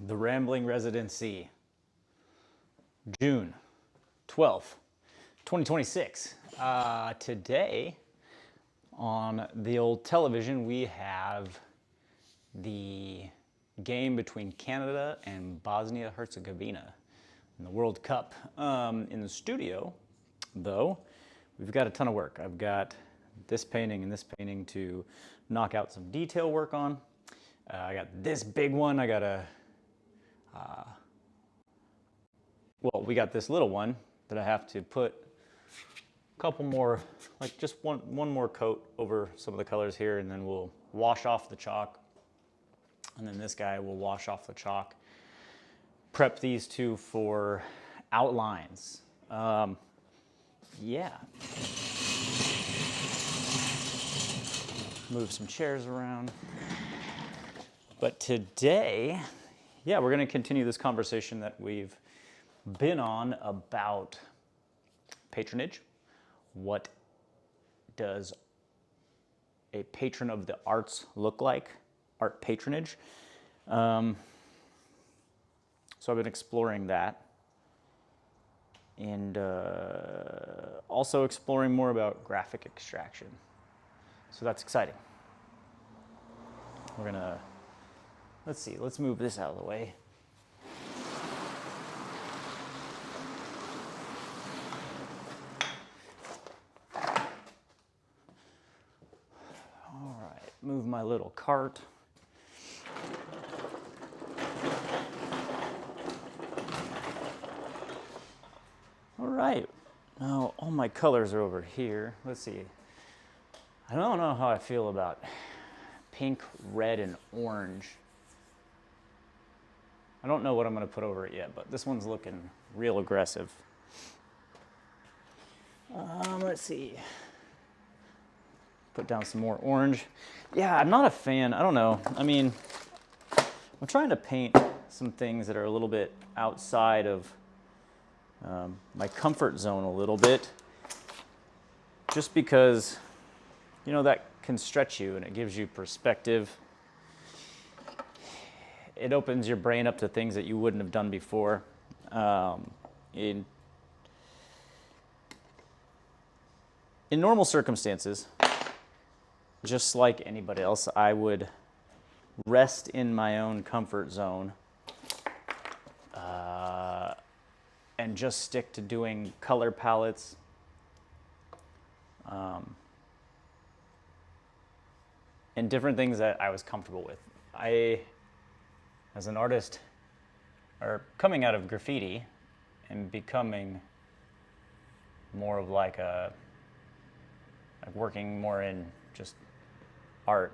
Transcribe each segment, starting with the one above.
The Rambling Residency, June 12th, 2026. Today on the old television, we have the game between Canada and Bosnia-Herzegovina in the World Cup. In the studio, though, we've got a ton of work. I've got this painting and this painting to knock out some detail work on. I got this big one. I got we got this little one that I have to put a couple more, like just one more coat over some of the colors here, and then we'll wash off the chalk. And then this guy will wash off the chalk. Prep these two for outlines. Yeah. Move some chairs around. But today, yeah, we're going to continue this conversation that we've been on about patronage. What does a patron of the arts look like? Art patronage. So I've been exploring that. And also exploring more about graphic extraction. So that's exciting. We're going to, let's move this out of the way. Move my little cart. All right, now all my colors are over here. Let's see. I don't know how I feel about pink, red, and orange. I don't know what I'm going to put over it yet, but this one's looking real aggressive. Let's see. Put down some more orange. Yeah, I'm not a fan. I don't know. I mean, I'm trying to paint some things that are a little bit outside of my comfort zone a little bit, just because, you know, that can stretch you and it gives you perspective. It opens your brain up to things that you wouldn't have done before. In normal circumstances, just like anybody else, I would rest in my own comfort zone and just stick to doing color palettes. And different things that I was comfortable with. I, as an artist, are coming out of graffiti and becoming more of like working more in just art.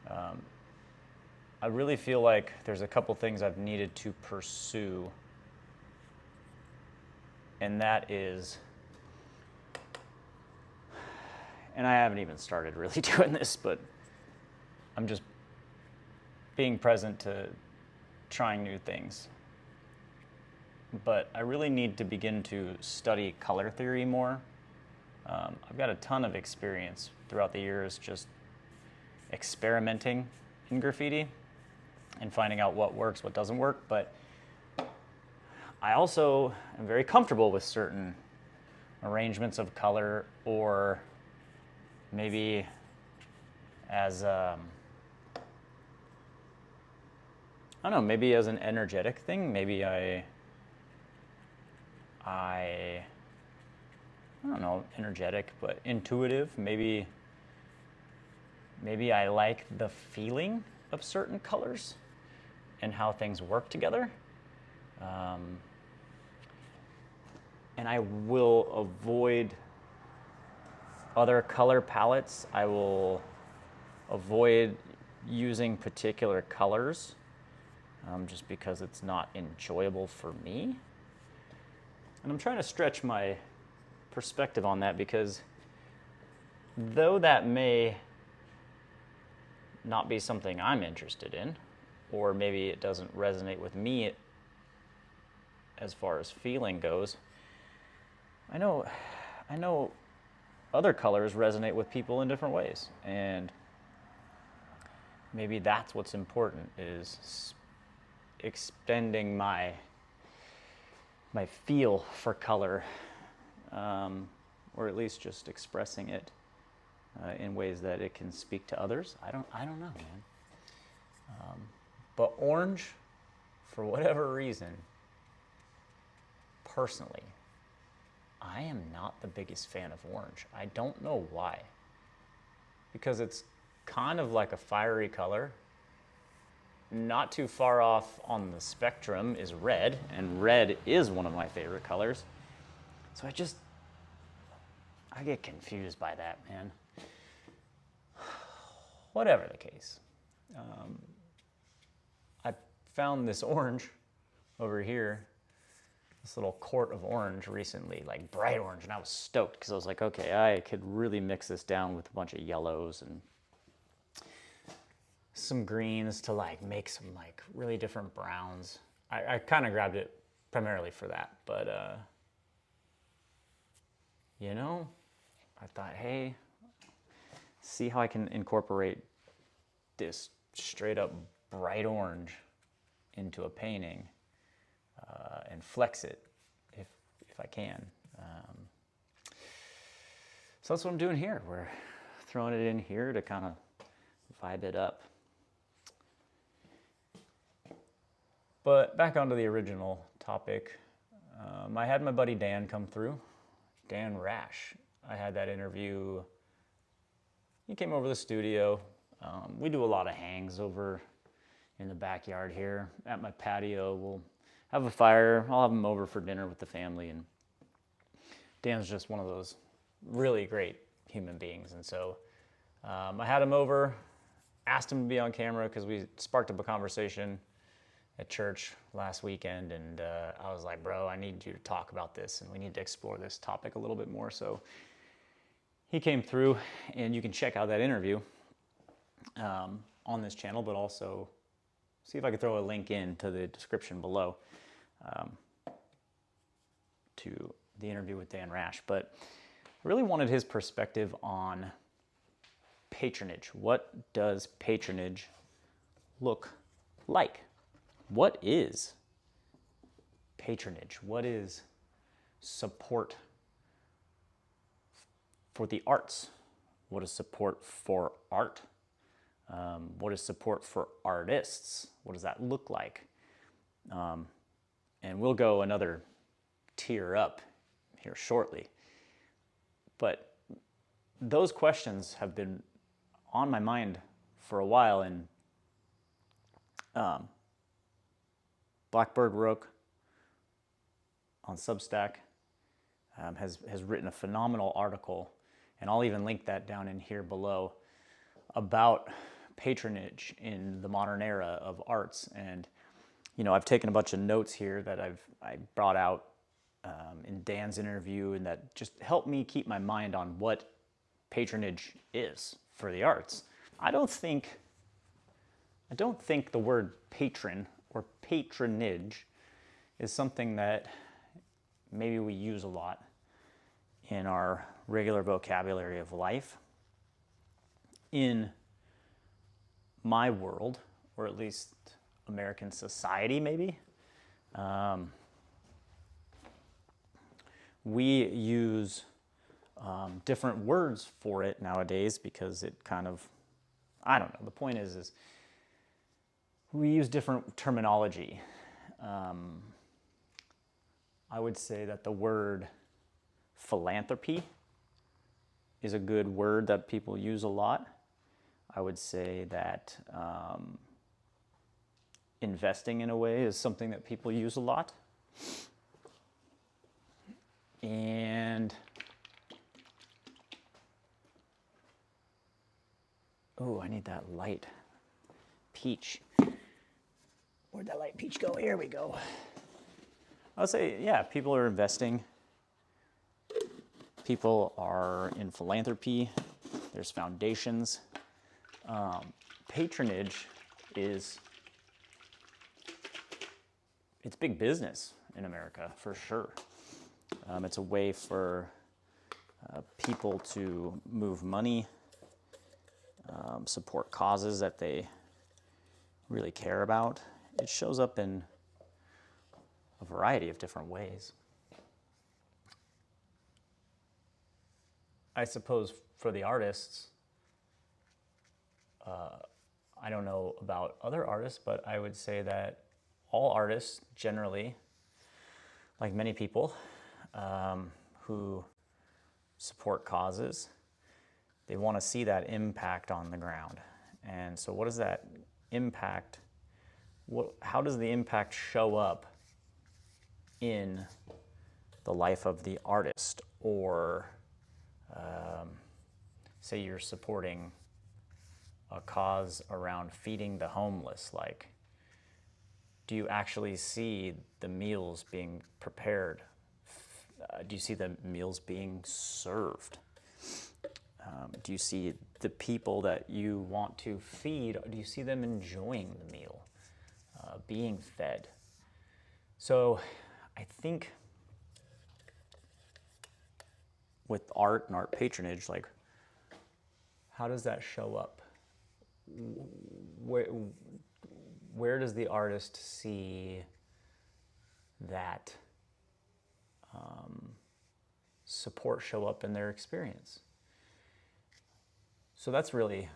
I really feel like there's a couple things I've needed to pursue, and that is, and I haven't even started really doing this, but I'm just being present to trying new things. But I really need to begin to study color theory more. I've got a ton of experience throughout the years just experimenting in graffiti and finding out what works, what doesn't work, but I also am very comfortable with certain arrangements of color, or maybe as I don't know, maybe as an energetic thing. Maybe I don't know, energetic, but intuitive. Maybe I like the feeling of certain colors and how things work together. And I will avoid other color palettes. I will avoid using particular colors just because it's not enjoyable for me. And I'm trying to stretch my perspective on that, because though that may not be something I'm interested in, or maybe it doesn't resonate with me as far as feeling goes, I know other colors resonate with people in different ways, and maybe that's what's important, is extending my feel for color, or at least just expressing it in ways that it can speak to others. I don't know, man. But orange, for whatever reason, personally, I am not the biggest fan of orange. I don't know why. Because it's kind of like a fiery color. Not too far off on the spectrum is red, and red is one of my favorite colors. So I get confused by that, man. Whatever the case. I found this orange over here, this little quart of orange recently, like bright orange, and I was stoked because I was like, okay, I could really mix this down with a bunch of yellows and some greens to like make some like really different browns. I kind of grabbed it primarily for that, but I thought, hey, see how I can incorporate this straight up bright orange into a painting and flex it if I can. So that's what I'm doing here. We're throwing it in here to kind of vibe it up. But back onto the original topic, I had my buddy Dan come through, Dan Rash. I had that interview. He came over to the studio. We do a lot of hangs over in the backyard here at my patio. We'll have a fire. I'll have him over for dinner with the family. And Dan's just one of those really great human beings. And so I had him over, asked him to be on camera because we sparked up a conversation at church last weekend. And I was like, bro, I need you to talk about this and we need to explore this topic a little bit more. So he came through, and you can check out that interview on this channel, but also see if I can throw a link into the description below to the interview with Dan Rash. But I really wanted his perspective on patronage. What does patronage look like? What is patronage? What is support for the arts? What is support for art? What is support for artists? What does that look like? And we'll go another tier up here shortly. But those questions have been on my mind for a while, and Blackbird Rook on Substack has written a phenomenal article, and I'll even link that down in here below, about patronage in the modern era of arts. And I've taken a bunch of notes here that I brought out in Dan's interview, and that just helped me keep my mind on what patronage is for the arts. I don't think the word patron or patronage is something that maybe we use a lot in our regular vocabulary of life. In my world, or at least American society maybe, we use different words for it nowadays because it kind of, I don't know, the point is we use different terminology. I would say that the word philanthropy is a good word that people use a lot. I would say that investing in a way is something that people use a lot. And oh, I need that light peach. Where'd that light peach go? Here we go. I would say, yeah, people are investing. People are in philanthropy. There's foundations. Patronage it's big business in America, for sure. It's a way for people to move money, support causes that they really care about, it shows up in a variety of different ways. I suppose for the artists, I don't know about other artists, but I would say that all artists generally, like many people who support causes, they want to see that impact on the ground. And so what does that impact, how does the impact show up in the life of the artist? Or say you're supporting a cause around feeding the homeless, like, do you actually see the meals being prepared? Do you see the meals being served? Do you see the people that you want to feed, do you see them enjoying the meal, being fed? So I think with art and art patronage, like, how does that show up? Where does the artist see that support show up in their experience? So that's really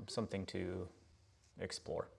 something to explore.